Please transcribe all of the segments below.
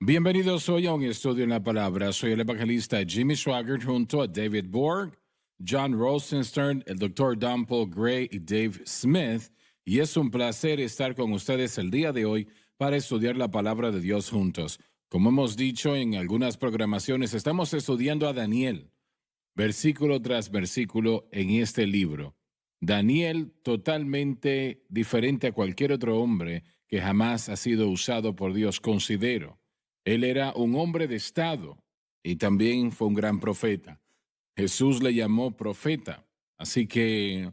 Bienvenidos hoy a un estudio en la palabra. Soy el evangelista Jimmy Swaggart junto a David Borg, John Rosenstern, el Dr. Don Paul Gray y Dave Smith. Y es un placer estar con ustedes el día de hoy para estudiar la palabra de Dios juntos. Como hemos dicho en algunas programaciones, estamos estudiando a Daniel, versículo tras versículo en este libro. Daniel totalmente diferente a cualquier otro hombre que jamás ha sido usado por Dios, considero. Él era un hombre de Estado y también fue un gran profeta. Jesús le llamó profeta, así que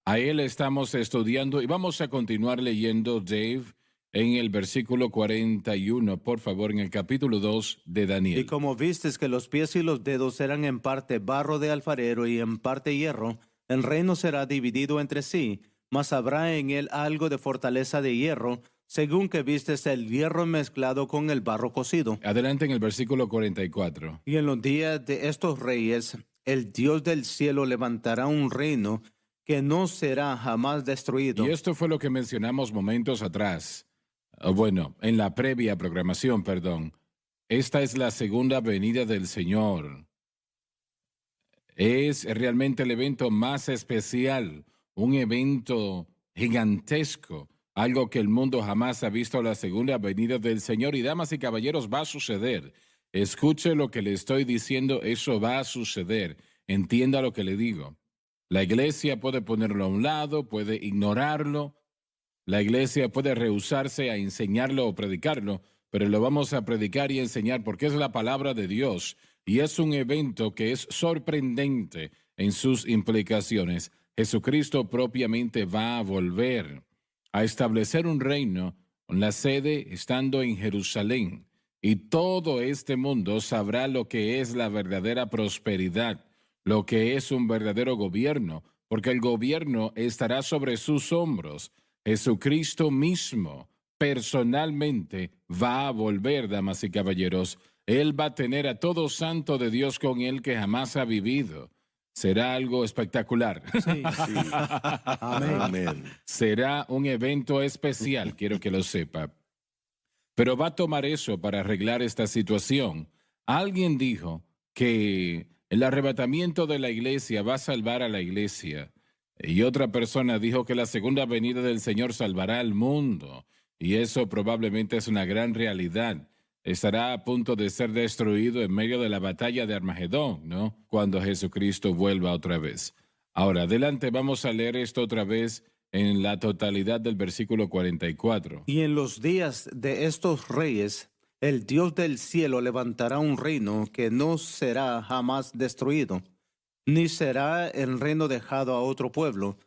a él estamos estudiando y vamos a continuar leyendo, Dave, en el versículo 41, por favor, en el capítulo 2 de Y Daniel. como vistes que los pies y los dedos eran en parte barro de alfarero y en parte hierro, el reino será dividido entre sí, mas habrá en él algo de fortaleza de hierro, según que vistes el hierro mezclado con el barro cocido. Adelante en el versículo 44. Y en los días de estos reyes, el Dios del cielo levantará un reino que no será jamás destruido. Y esto fue lo que mencionamos momentos atrás. Bueno, en la previa programación, perdón. Esta es la segunda venida del Señor. Es realmente el evento más especial, un evento gigantesco, algo que el mundo jamás ha visto, la segunda venida del Señor. Y damas y caballeros, va a suceder. Escuche lo que le estoy diciendo, eso va a suceder. Entienda lo que le digo. La iglesia puede ponerlo a un lado, puede ignorarlo. La iglesia puede rehusarse a enseñarlo o predicarlo, pero lo vamos a predicar y enseñar porque es la palabra de Dios y es un evento que es sorprendente en sus implicaciones. Jesucristo propiamente va a volver a establecer un reino con la sede estando en Jerusalén y todo este mundo sabrá lo que es la verdadera prosperidad, lo que es un verdadero gobierno, porque el gobierno estará sobre sus hombros. Jesucristo mismo personalmente va a volver, damas y caballeros. Él va a tener a todo santo de Dios con él que jamás ha vivido. Será algo espectacular. Sí. Amén. Será un evento especial, quiero que lo sepa. Pero va a tomar eso para arreglar esta situación. Alguien dijo que el arrebatamiento de la iglesia va a salvar a la iglesia. Y otra persona dijo que la segunda venida del Señor salvará al mundo. Y eso probablemente es una gran realidad. Estará a punto de ser destruido en medio de la batalla de Armagedón, ¿no? Cuando Jesucristo vuelva otra vez. Ahora, adelante, vamos a leer esto otra vez en la totalidad del versículo 44. Y en los días de estos reyes, el Dios del cielo levantará un reino que no será jamás destruido, ni será el reino dejado a otro pueblo.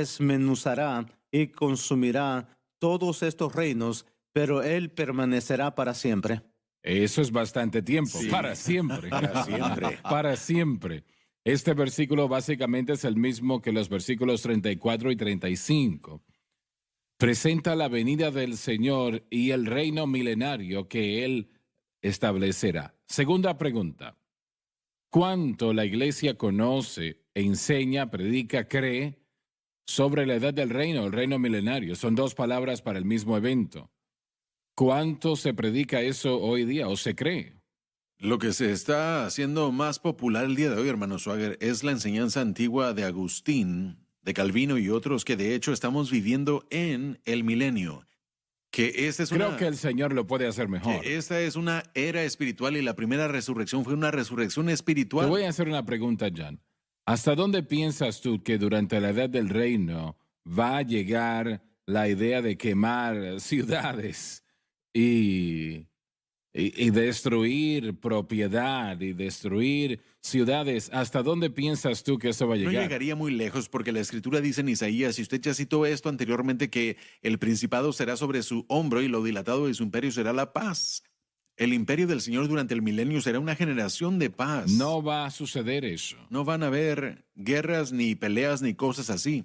Desmenuzará y consumirá todos estos reinos, pero él permanecerá para siempre. Eso es bastante tiempo, Sí. para siempre. Para siempre. Para siempre. Este versículo básicamente es el mismo que los versículos 34 y 35. Presenta la venida del Señor y el reino milenario que Él establecerá. Segunda pregunta. ¿Cuánto la iglesia conoce, enseña, predica, cree sobre la edad del reino, el reino milenario? Son dos palabras para el mismo evento. ¿Cuánto se predica eso hoy día o se cree? Lo que se está haciendo más popular el día de hoy, hermano Swagger, es la enseñanza antigua de Agustín, de Calvino y otros que de hecho estamos viviendo en el milenio. Que esta es Creo que el Señor lo puede hacer mejor. que esta es una era espiritual y la primera resurrección fue una resurrección Te espiritual. voy a hacer una pregunta, Jan. ¿Hasta dónde piensas tú que durante la edad del reino va a llegar la idea de quemar ciudades y destruir propiedad y destruir ciudades? ¿Hasta dónde piensas tú que eso va a No llegar? llegaría muy lejos porque la escritura dice en Isaías, y usted ya citó esto anteriormente, que el principado será sobre su hombro y lo dilatado de su imperio será la paz. El imperio del Señor durante el milenio será una generación de paz. No va a suceder eso. No van a haber guerras ni peleas ni cosas así.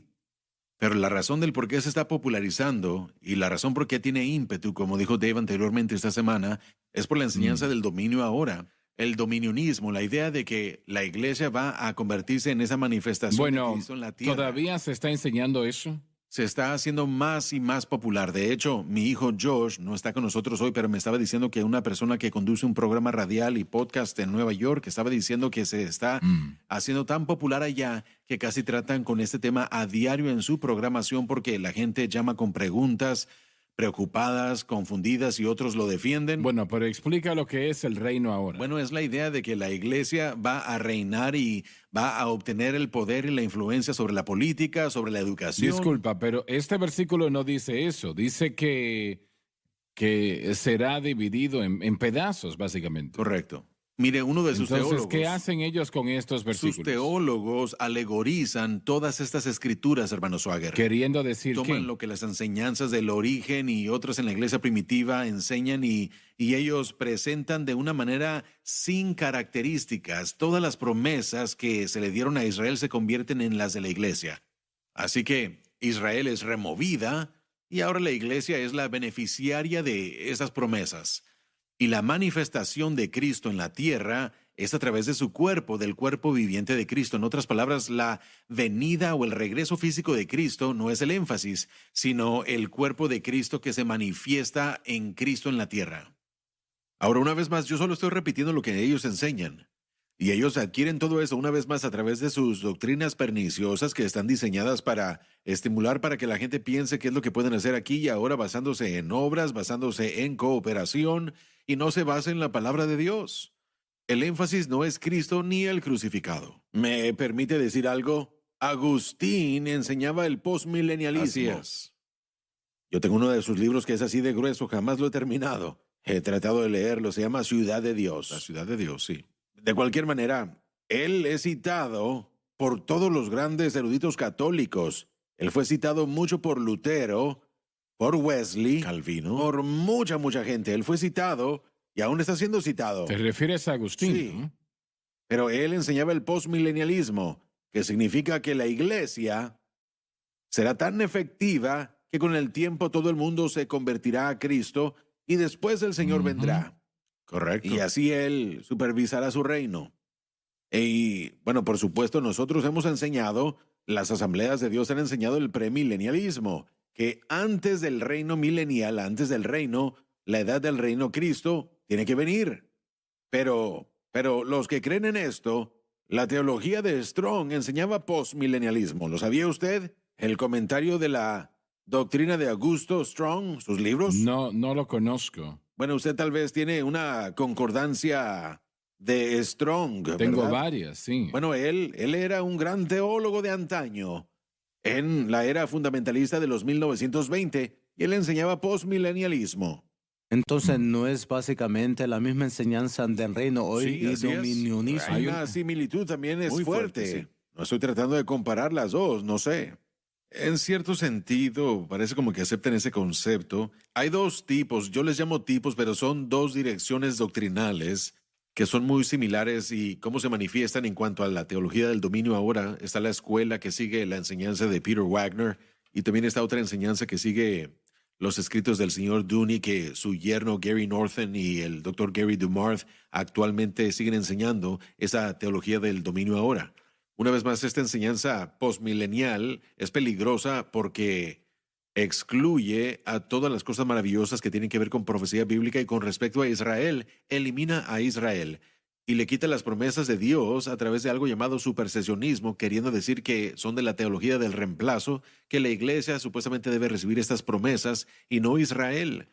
Pero la razón del por qué se está popularizando y la razón por qué tiene ímpetu, como dijo Dave anteriormente esta semana, es por la enseñanza del dominio ahora. El dominionismo, la idea de que la iglesia va a convertirse en esa manifestación de Bueno, Cristo en la tierra. ¿todavía se está enseñando eso? se está haciendo más y más popular. De hecho, mi hijo Josh no está con nosotros hoy, pero me estaba diciendo que una persona que conduce un programa radial y podcast en Nueva York estaba diciendo que se está haciendo tan popular allá que casi tratan con este tema a diario en su programación porque la gente llama con preguntas preocupadas, confundidas y otros lo defienden. Bueno, pero explica lo que es el reino ahora. Bueno, es la idea de que la iglesia va a reinar y va a obtener el poder y la influencia sobre la política, sobre la educación. Disculpa, pero este versículo no dice eso. Dice que será dividido en pedazos, básicamente. Correcto. Mire, uno de sus Entonces, teólogos. ¿qué hacen ellos con estos versículos? Sus teólogos alegorizan todas estas escrituras, hermano Swagger. Queriendo decir Toman que lo que las enseñanzas del origen y otras en la iglesia primitiva enseñan y ellos presentan de una manera sin características. Todas las promesas que se le dieron a Israel se convierten en las de la iglesia. Así que Israel es removida y ahora la iglesia es la beneficiaria de esas promesas. Y la manifestación de Cristo en la tierra es a través de su cuerpo, del cuerpo viviente de Cristo. En otras palabras, la venida o el regreso físico de Cristo no es el énfasis, sino el cuerpo de Cristo que se manifiesta en Cristo en la tierra. Ahora, una vez más, yo solo estoy repitiendo lo que ellos enseñan. Y ellos adquieren todo eso una vez más a través de sus doctrinas perniciosas que están diseñadas para estimular para que la gente piense qué es lo que pueden hacer aquí y ahora basándose en obras, basándose en cooperación y no se basa en la palabra de Dios. El énfasis no es Cristo ni el crucificado. ¿Me permite decir algo? Agustín enseñaba el postmilenialismo. Así es. Yo tengo uno de sus libros que es así de grueso, jamás lo he terminado. He tratado de leerlo, se llama Ciudad de Dios. La Ciudad de Dios, sí. De cualquier manera, él es citado por todos los grandes eruditos católicos. Él fue citado mucho por Lutero, por Wesley, Calvino, por mucha gente. Él fue citado y aún está siendo citado. ¿Te refieres a Agustín? Sí. ¿No? Pero él enseñaba el postmilenialismo, que significa que la iglesia será tan efectiva que con el tiempo todo el mundo se convertirá a Cristo y después el Señor vendrá. Correcto. Y así él supervisará su reino. Y bueno, por supuesto, nosotros hemos enseñado, las asambleas de Dios han enseñado el premilenialismo, que antes del reino milenial, antes del reino, la edad del reino Cristo tiene que venir. Pero los que creen en esto, la teología de Strong enseñaba postmilenialismo. ¿Lo sabía usted? El comentario de la doctrina de Augusto Strong, sus libros. No lo conozco. Bueno, usted tal vez tiene una concordancia de Strong, Tengo ¿verdad? varias, sí. Bueno, él era un gran teólogo de antaño en la era fundamentalista de los 1920 y él enseñaba postmilenialismo. Entonces, ¿no es básicamente la misma enseñanza del reino hoy Sí, y así es. dominionismo? Hay una similitud también, es Muy fuerte. fuerte, sí. No estoy tratando de comparar las dos, no sé. En cierto sentido, parece como que aceptan ese concepto. Hay dos tipos, yo les llamo tipos, pero son dos direcciones doctrinales que son muy similares y cómo se manifiestan en cuanto a la teología del dominio ahora. Está la escuela que sigue la enseñanza de Peter Wagner y también está otra enseñanza que sigue los escritos del señor Dooney, que su yerno Gary Norton y el doctor Gary DeMarth actualmente siguen enseñando esa teología del dominio ahora. Una vez más, esta enseñanza postmilenial es peligrosa porque excluye a todas las cosas maravillosas que tienen que ver con profecía bíblica y con respecto a Israel, elimina a Israel y le quita las promesas de Dios a través de algo llamado supersesionismo, queriendo decir que son de la teología del reemplazo, que la iglesia supuestamente debe recibir estas promesas y no Israel.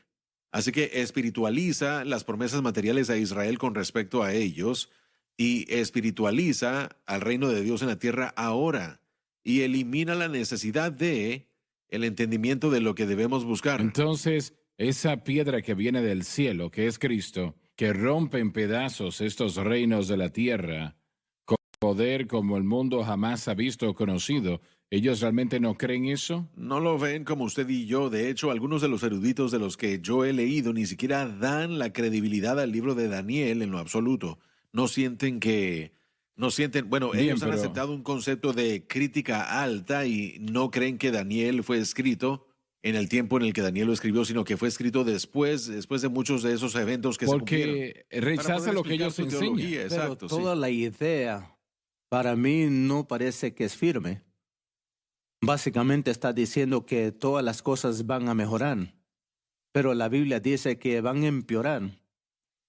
Así que espiritualiza las promesas materiales a Israel con respecto a ellos y espiritualiza al reino de Dios en la tierra ahora y elimina la necesidad de el entendimiento de lo que debemos buscar. Entonces, esa piedra que viene del cielo, que es Cristo, que rompe en pedazos estos reinos de la tierra, con poder como el mundo jamás ha visto o conocido, ¿ellos realmente no creen eso? No lo ven como usted y yo. De hecho, algunos de los eruditos de los que yo he leído ni siquiera dan la credibilidad al libro de Daniel en lo absoluto. No sienten, bueno, Bien, ellos han pero- aceptado un concepto de crítica alta y no creen que Daniel fue escrito en el tiempo en el que Daniel lo escribió, sino que fue escrito después de muchos de esos eventos que se cumplieron. Porque Para rechaza poder lo que explicar ellos su enseñan. teología, Pero exacto, sí. toda la idea, para mí, no parece que es firme. Básicamente está diciendo que todas las cosas van a mejorar, pero la Biblia dice que van a empeorar.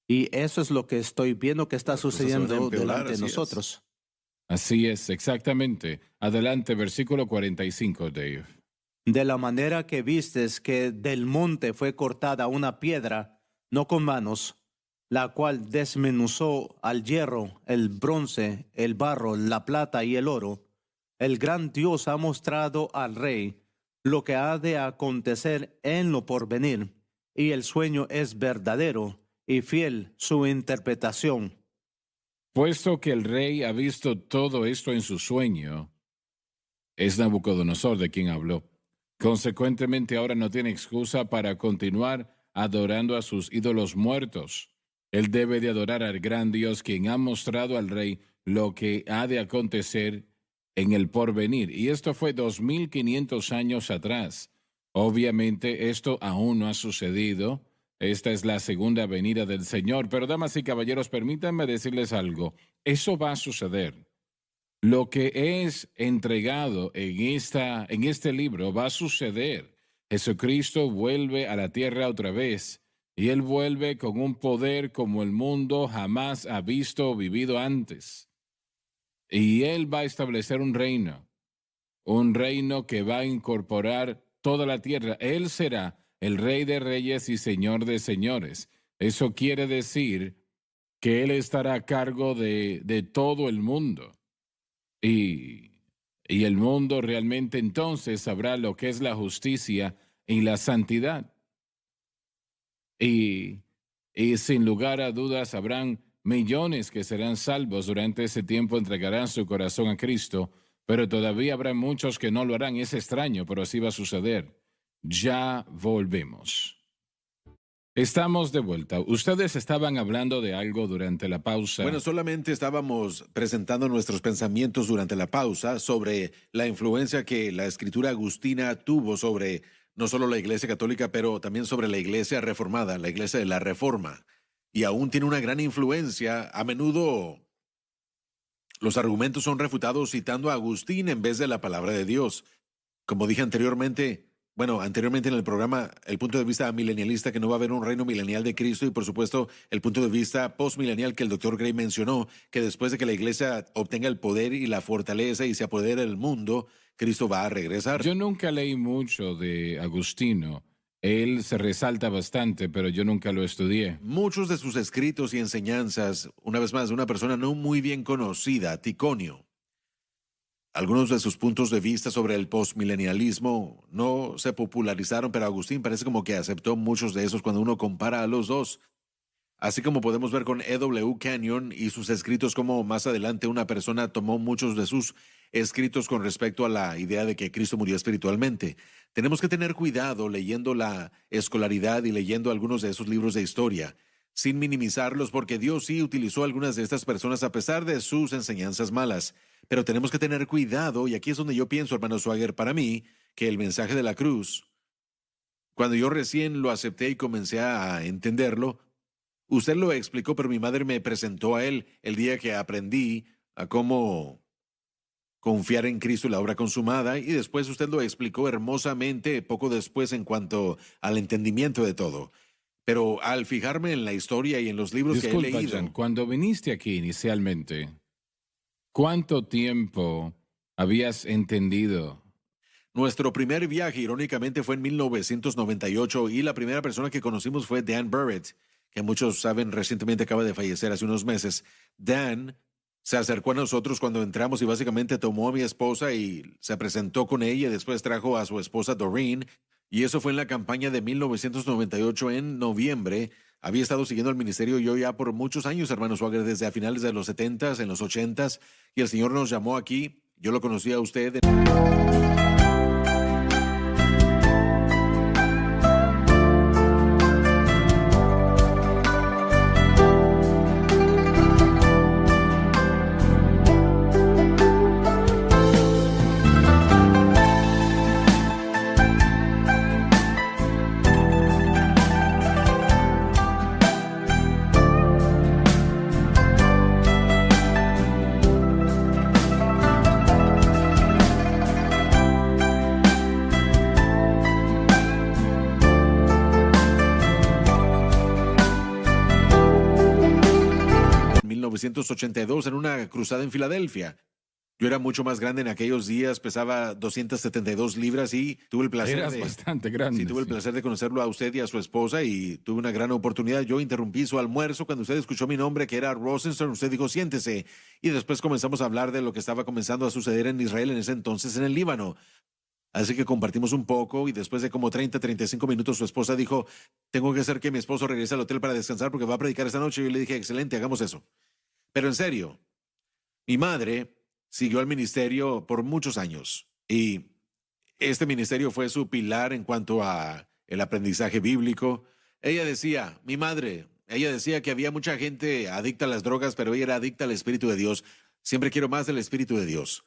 Y eso es lo que estoy viendo que está Las cosas van a sucediendo empeorar, delante de así es. nosotros. Así es, exactamente. Adelante, versículo 45, Dave. De la manera que vistes que del monte fue cortada una piedra, no con manos, la cual desmenuzó al hierro, el bronce, el barro, la plata y el oro, el gran Dios ha mostrado al rey lo que ha de acontecer en lo porvenir, y el sueño es verdadero y fiel su interpretación. Puesto que el rey ha visto todo esto en su sueño, es Nabucodonosor de quien habló. Consecuentemente, ahora no tiene excusa para continuar adorando a sus ídolos muertos. Él debe de adorar al gran Dios, quien ha mostrado al rey lo que ha de acontecer en el porvenir. Y esto fue 2500 años atrás. Obviamente, esto aún no ha sucedido. Esta es la segunda venida del Señor. Pero, damas y caballeros, permítanme decirles algo. Eso va a suceder. Lo que es entregado en este libro va a suceder. Jesucristo vuelve a la tierra otra vez y Él vuelve con un poder como el mundo jamás ha visto o vivido antes. Y Él va a establecer un reino que va a incorporar toda la tierra. Él será el Rey de Reyes y Señor de Señores. Eso quiere decir que Él estará a cargo de todo el mundo. Y el mundo realmente entonces sabrá lo que es la justicia y la santidad. Y sin lugar a dudas habrán millones que serán salvos durante ese tiempo, entregarán su corazón a Cristo, pero todavía habrá muchos que no lo harán. Es extraño, pero así va a suceder. Ya volvemos. Estamos de vuelta. Ustedes estaban hablando de algo durante la pausa. Bueno, solamente estábamos presentando nuestros pensamientos durante la pausa sobre la influencia que la escritura agustina tuvo sobre no solo la Iglesia Católica, pero también sobre la Iglesia Reformada, la Iglesia de la Reforma. Y aún tiene una gran influencia. A menudo los argumentos son refutados citando a Agustín en vez de la palabra de Dios. Como dije anteriormente en el programa, el punto de vista milenialista, que no va a haber un reino milenial de Cristo, y por supuesto el punto de vista postmilenial que el Dr. Gray mencionó, que después de que la iglesia obtenga el poder y la fortaleza y se apodere del mundo, Cristo va a regresar. Yo nunca leí mucho de Agustino. Él se resalta bastante, pero yo nunca lo estudié. Muchos de sus escritos y enseñanzas, una vez más, de una persona no muy bien conocida, Ticonio. Algunos de sus puntos de vista sobre el postmilenialismo no se popularizaron, pero Agustín parece como que aceptó muchos de esos cuando uno compara a los dos. Así como podemos ver con E.W. Kenyon y sus escritos, como más adelante una persona tomó muchos de sus escritos con respecto a la idea de que Cristo murió espiritualmente. Tenemos que tener cuidado leyendo la escolaridad y leyendo algunos de esos libros de historia, sin minimizarlos, porque Dios sí utilizó a algunas de estas personas a pesar de sus enseñanzas malas. Pero tenemos que tener cuidado, y aquí es donde yo pienso, hermano Swagger, para mí, que el mensaje de la cruz, cuando yo recién lo acepté y comencé a entenderlo, usted lo explicó, pero mi madre me presentó a él el día que aprendí a cómo confiar en Cristo y la obra consumada, y después usted lo explicó hermosamente poco después en cuanto al entendimiento de todo. Pero al fijarme en la historia y en los libros que he leído... John, cuando viniste aquí inicialmente, ¿cuánto tiempo habías entendido? Nuestro primer viaje, irónicamente, fue en 1998 y la primera persona que conocimos fue Dan Burrett, que muchos saben recientemente acaba de fallecer hace unos meses. Dan se acercó a nosotros cuando entramos y básicamente tomó a mi esposa y se presentó con ella, y después trajo a su esposa Doreen, y eso fue en la campaña de 1998 en noviembre. Había estado siguiendo el ministerio yo ya por muchos años, hermano Swagger, desde a finales de los 70s, en los 80s, y el Señor nos llamó aquí. Yo lo conocí a usted. 1982 en una cruzada en Filadelfia. Yo era mucho más grande en aquellos días, pesaba 272 libras y tuve el placer Eras bastante grande. Sí, tuve el placer de conocerlo a usted y a su esposa y tuve una gran oportunidad. Yo interrumpí su almuerzo cuando usted escuchó mi nombre, que era Rosenstern. Usted dijo, siéntese. Y después comenzamos a hablar de lo que estaba comenzando a suceder en Israel en ese entonces, en el Líbano. Así que compartimos un poco y después de como 35 minutos su esposa dijo, tengo que hacer que mi esposo regrese al hotel para descansar porque va a predicar esta noche. Y yo le dije, excelente, hagamos eso. Pero en serio, mi madre siguió al ministerio por muchos años y este ministerio fue su pilar en cuanto a el aprendizaje bíblico. Ella decía, mi madre, ella decía que había mucha gente adicta a las drogas, pero ella era adicta al Espíritu de Dios. Siempre quiero más del Espíritu de Dios.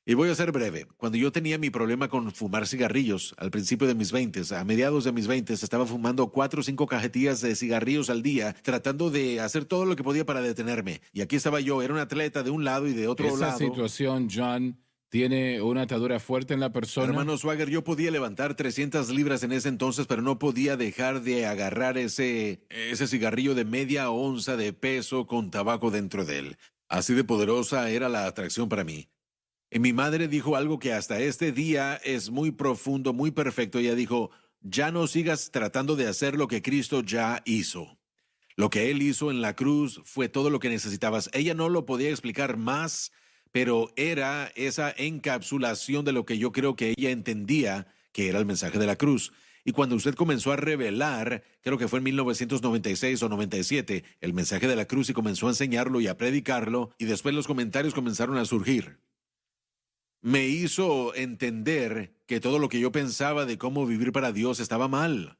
Y voy a ser breve. Cuando yo tenía mi problema con fumar cigarrillos, al principio de mis 20s, a mediados de mis 20s, estaba fumando 4 o 5 cajetillas de cigarrillos al día, tratando de hacer todo lo que podía para detenerme. Y aquí estaba yo, era un atleta de un lado y de otro lado. Esa situación, John, tiene una atadura fuerte en la persona. Hermano Swagger, yo podía levantar 300 libras en ese entonces, pero no podía dejar de agarrar ese cigarrillo de media onza de peso con tabaco dentro de él. Así de poderosa era la atracción para mí. Y mi madre dijo algo que hasta este día es muy profundo, muy perfecto. Ella dijo, ya no sigas tratando de hacer lo que Cristo ya hizo. Lo que Él hizo en la cruz fue todo lo que necesitabas. Ella no lo podía explicar más, pero era esa encapsulación de lo que yo creo que ella entendía que era el mensaje de la cruz. Y cuando usted comenzó a revelar, creo que fue en 1996 o 97, el mensaje de la cruz y comenzó a enseñarlo y a predicarlo, y después los comentarios comenzaron a surgir. Me hizo entender que todo lo que yo pensaba de cómo vivir para Dios estaba mal,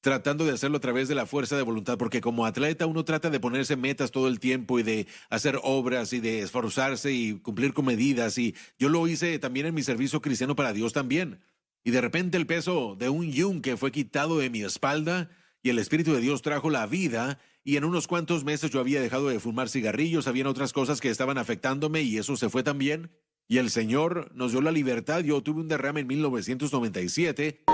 tratando de hacerlo a través de la fuerza de voluntad, porque como atleta uno trata de ponerse metas todo el tiempo y de hacer obras y de esforzarse y cumplir con medidas, y yo lo hice también en mi servicio cristiano para Dios también. Y de repente el peso de un yunque fue quitado de mi espalda y el Espíritu de Dios trajo la vida, y en unos cuantos meses yo había dejado de fumar cigarrillos, habían otras cosas que estaban afectándome y eso se fue también. Y el Señor nos dio la libertad. Yo tuve un derrame en 1997.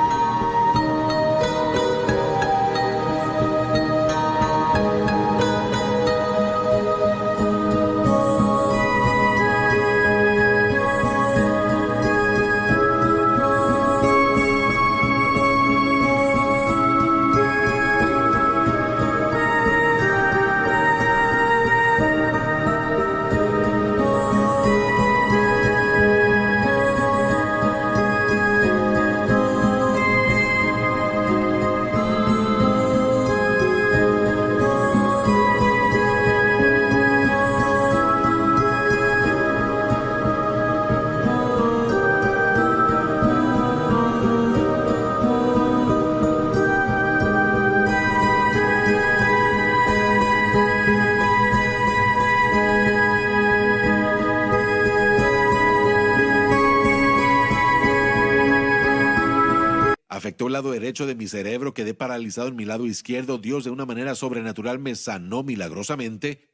Afectó el lado derecho de mi cerebro, quedé paralizado en mi lado izquierdo. Dios de una manera sobrenatural me sanó milagrosamente.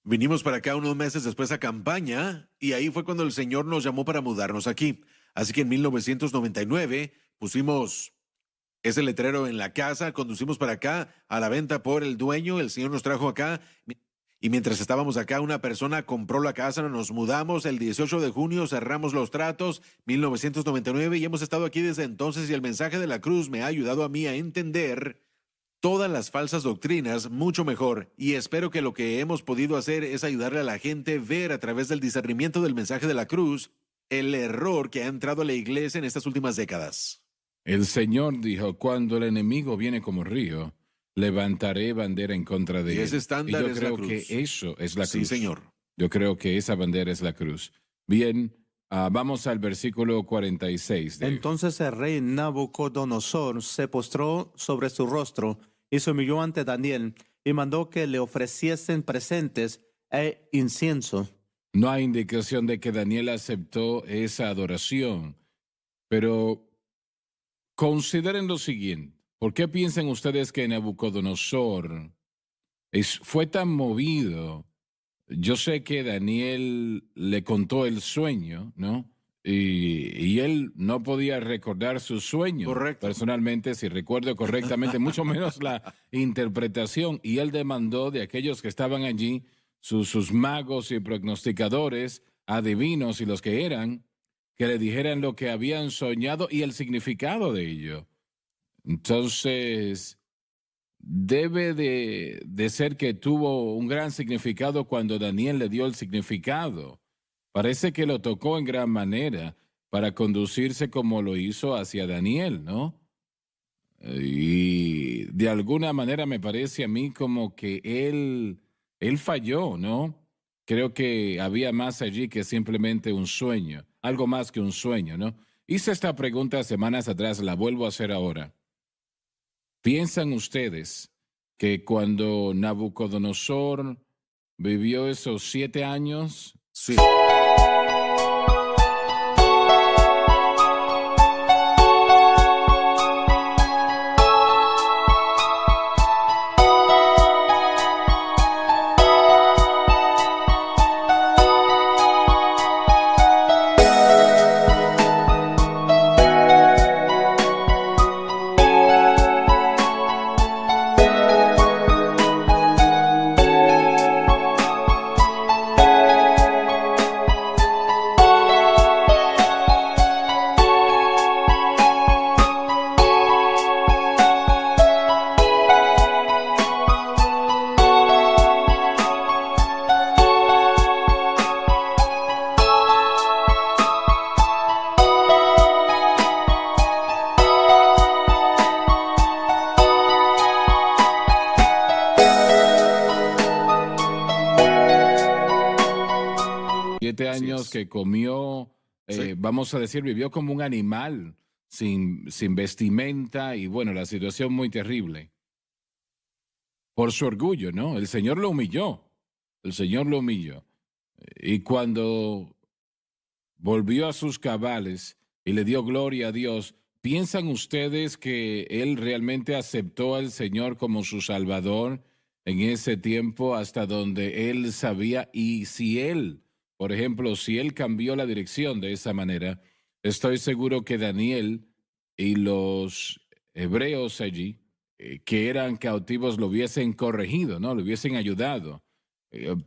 Vinimos para acá unos meses después a campaña y ahí fue cuando el Señor nos llamó para mudarnos aquí. Así que en 1999 pusimos ese letrero en la casa, conducimos para acá a la venta por el dueño, el Señor nos trajo acá. Y mientras estábamos acá, una persona compró la casa, nos mudamos, el 18 de junio cerramos los tratos, 1999, y hemos estado aquí desde entonces, y el mensaje de la cruz me ha ayudado a mí a entender todas las falsas doctrinas mucho mejor, y espero que lo que hemos podido hacer es ayudarle a la gente a ver a través del discernimiento del mensaje de la cruz el error que ha entrado a la iglesia en estas últimas décadas. El Señor dijo, cuando el enemigo viene como río, levantaré bandera en contra de él. Y ese estándar yo es creo la cruz. que eso es la cruz. Sí, Señor. Yo creo que esa bandera es la cruz. Bien, vamos al versículo 46. Entonces el rey Nabucodonosor se postró sobre su rostro y se humilló ante Daniel y mandó que le ofreciesen presentes e incienso. No hay indicación de que Daniel aceptó esa adoración, pero consideren lo siguiente. ¿Por qué piensan ustedes que Nabucodonosor fue tan movido? Yo sé que Daniel le contó el sueño, ¿no? Y él no podía recordar su sueño. Correcto. Personalmente, si recuerdo correctamente, mucho menos la interpretación. Y él demandó de aquellos que estaban allí sus magos y prognosticadores, adivinos y los que eran, que le dijeran lo que habían soñado y el significado de ello. Entonces, debe de ser que tuvo un gran significado cuando Daniel le dio el significado. Parece que lo tocó en gran manera para conducirse como lo hizo hacia Daniel, ¿no? Y de alguna manera me parece a mí como que él falló, ¿no? Creo que había más allí que simplemente un sueño, algo más que un sueño, ¿no? Hice esta pregunta semanas atrás, la vuelvo a hacer ahora. ¿Piensan ustedes que cuando Nabucodonosor vivió esos 7 años, Sí. Así años es. que comió, Sí. vamos a decir, vivió como un animal, sin vestimenta y bueno, la situación muy terrible. Por su orgullo, ¿no? El Señor lo humilló. El Señor lo humilló. Y cuando volvió a sus cabales y le dio gloria a Dios, ¿piensan ustedes que él realmente aceptó al Señor como su Salvador en ese tiempo hasta donde él sabía? Y si él, por ejemplo, si él cambió la dirección de esa manera, estoy seguro que Daniel y los hebreos allí, que eran cautivos, lo hubiesen corregido, ¿no? Lo hubiesen ayudado.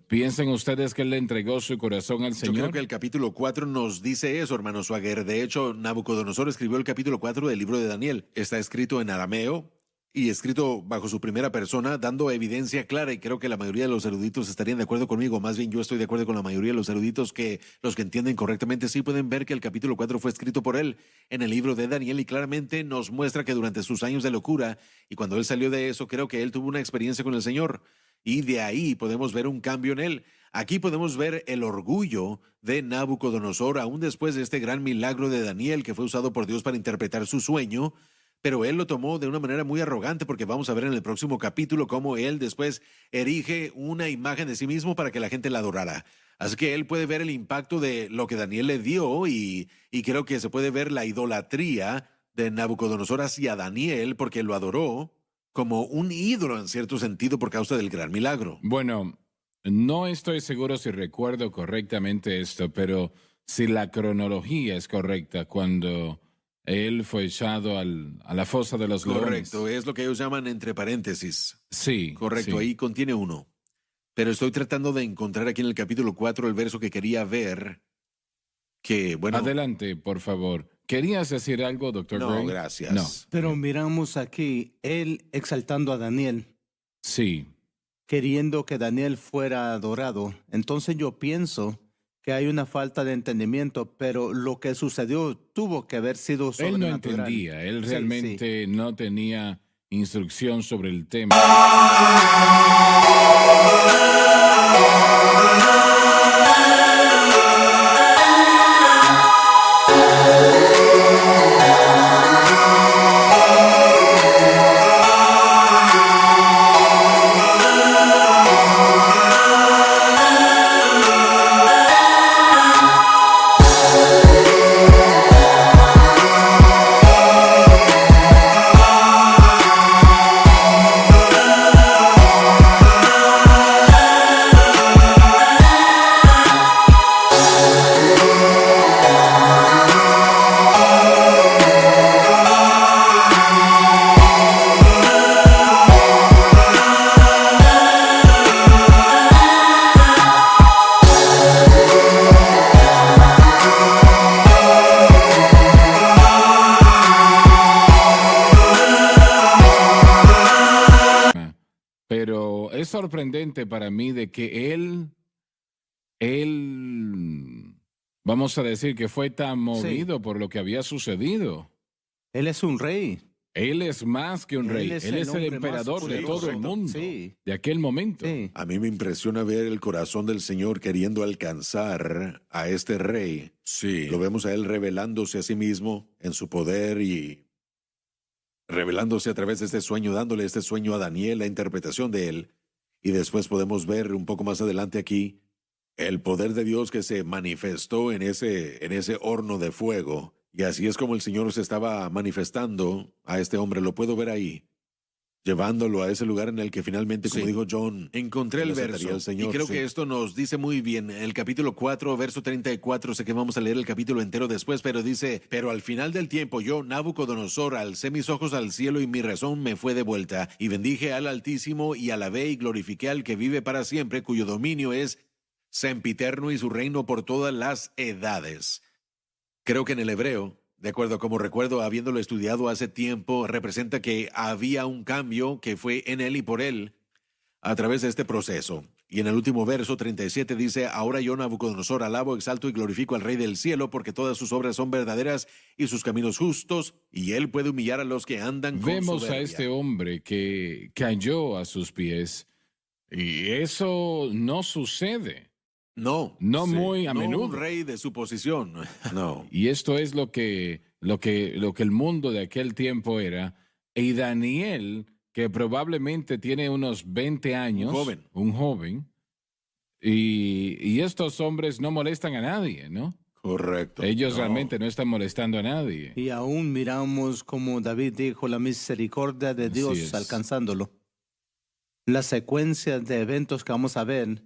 ¿Piensan ustedes que él le entregó su corazón al Yo creo Señor? que el capítulo 4 nos dice eso, hermano Swagger. De hecho, Nabucodonosor escribió el capítulo 4 del libro de Daniel. Está escrito en arameo y escrito bajo su primera persona, dando evidencia clara, y creo que la mayoría de los eruditos estarían de acuerdo conmigo. Más bien, yo estoy de acuerdo con la mayoría de los eruditos, que los que entienden correctamente sí pueden ver que el capítulo 4 fue escrito por él en el libro de Daniel, y claramente nos muestra que durante sus años de locura y cuando él salió de eso, creo que él tuvo una experiencia con el Señor. Y de ahí podemos ver un cambio en él. Aquí podemos ver el orgullo de Nabucodonosor, aún después de este gran milagro de Daniel que fue usado por Dios para interpretar su sueño, pero él lo tomó de una manera muy arrogante, porque vamos a ver en el próximo capítulo cómo él después erige una imagen de sí mismo para que la gente la adorara. Así que él puede ver el impacto de lo que Daniel le dio, y creo que se puede ver la idolatría de Nabucodonosor hacia Daniel, porque lo adoró como un ídolo en cierto sentido por causa del gran milagro. Bueno, no estoy seguro si recuerdo correctamente esto, pero si la cronología es correcta, cuando él fue echado a la fosa de los Correcto, leones. es lo que ellos llaman entre paréntesis. Sí, Correcto, sí. ahí contiene uno. Pero estoy tratando de encontrar aquí en el capítulo 4 el verso que quería ver, que, bueno, Adelante, por favor. ¿Querías decir algo, doctor no, Gray? gracias. No. Pero miramos aquí, él exaltando a Daniel, Sí. queriendo que Daniel fuera adorado. Entonces yo pienso que hay una falta de entendimiento, pero lo que sucedió tuvo que haber sido Él no sobrenatural. entendía, él Sí, realmente no tenía instrucción sobre el tema. Pero es sorprendente para mí de que él, vamos a decir que fue tan movido por lo que había sucedido. Él es un rey. Él es más que un rey. Él es el hombre más emperador de todo el poderoso. mundo Sí. de aquel momento. Sí. A mí me impresiona ver el corazón del Señor queriendo alcanzar a este rey. Sí. Lo vemos a él revelándose a sí mismo en su poder y revelándose a través de este sueño, dándole este sueño a Daniel, la interpretación de él. Y después podemos ver un poco más adelante aquí el poder de Dios que se manifestó en ese horno de fuego. Y así es como el Señor se estaba manifestando a este hombre. Lo puedo ver ahí, llevándolo a ese lugar en el que finalmente, como Sí. dijo John, Encontré el le aceptaría verso al Señor, y creo sí. que esto nos dice muy bien. El capítulo 4, verso 34, sé que vamos a leer el capítulo entero después, pero dice, pero al final del tiempo yo, Nabucodonosor, alcé mis ojos al cielo y mi razón me fue de vuelta, y bendije al Altísimo y alabé y glorifiqué al que vive para siempre, cuyo dominio es sempiterno y su reino por todas las edades. Creo que en el hebreo, de acuerdo a como recuerdo habiéndolo estudiado hace tiempo, representa que había un cambio que fue en él y por él a través de este proceso. Y en el último verso 37 dice, ahora yo, Nabucodonosor, alabo, exalto y glorifico al Rey del cielo, porque todas sus obras son verdaderas y sus caminos justos, y él puede humillar a los que andan con Vemos soberbia. a este hombre que cayó a sus pies y eso no sucede. No, No muy a no menudo. un rey de su posición. No. Y esto es lo que el mundo de aquel tiempo era. Y Daniel, que probablemente tiene unos 20 años, un joven, y estos hombres no molestan a nadie, ¿no? Correcto. Ellos No. realmente no están molestando a nadie. Y aún miramos como David dijo, la misericordia de Así Dios es. alcanzándolo. La secuencia de eventos que vamos a ver,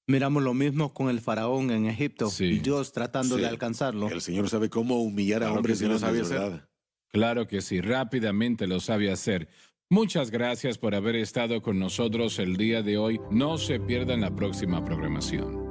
miramos lo mismo con el faraón en Egipto. Sí. Dios tratando Sí. de alcanzarlo. El Señor sabe cómo humillar a Claro hombres que sí y lo no sabe sabe hacer. verdad. Claro que sí, rápidamente lo sabe hacer. Muchas gracias por haber estado con nosotros el día de hoy. No se pierdan la próxima programación.